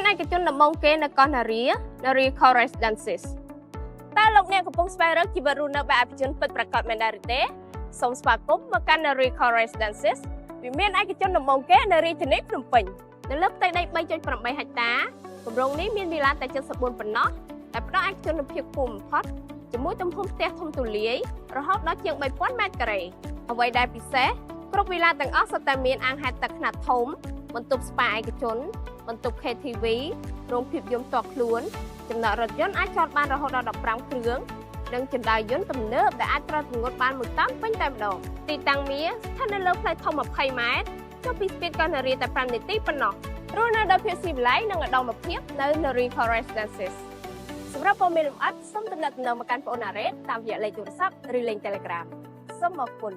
ឯកជនដំបូងគេនៅកោះនារី Correspondences តើលោកអ្នកកំពុងស្វែងរកជីវិតរស់នៅបែបឯកជនពិតប្រាកដមែនដែរឬទេសូមស្វាគមន៍មកកាន់ Narie Correspondences វាមានឯកជនដំបូងគេនៅរាជធានីភ្នំពេញនៅលើផ្ទៃដី 3.8 ហិកតាគម្រោងនេះមានវិឡាតែ74ប៉ុណ្ណោះតែផ្ដល់ឯកជនភាពខ្ពស់បំផុតជាមួយទំហំផ្ទះធំទូលាយរហូតដល់ជាង 3000 ម៉ែត្រការ៉េអ្វីដែលពិសេសគ្រប់វិឡាទាំងអស់សុទ្ធតែមានអាងហែលទឹកខ្នាតធំបន្ទប់ស្ប៉ាឯកជនបន្ទប់ KTV រោងភាពយន្តផ្ទាល់ខ្លួនចំណតរថយន្តអាចចតបានរហូតដល់15គ្រឿងនិងជណ្ដើរយន្តទំនើបដែលអាចត្រួតទម្ងន់បានមួយតោនពេញតែម្ដងទីតាំងមាសស្ថិតនៅលើផ្លូវធំ20ម៉ែត្រចុះពីស្ពានកោះនារីតែ5នាទីប៉ុណ្ណោះរស់នៅដោយភាពស៊ីវិល័យនិងឧត្តមភាពនៅ Narie Correspondences សម្រាប់ព័ត៌មានលម្អិតសូមទំនាក់ទំនងមកកាន់បងអូន Narie តាមរយៈលេខទូរស័ព្ទឬលេខ Telegram សូមអរគុណ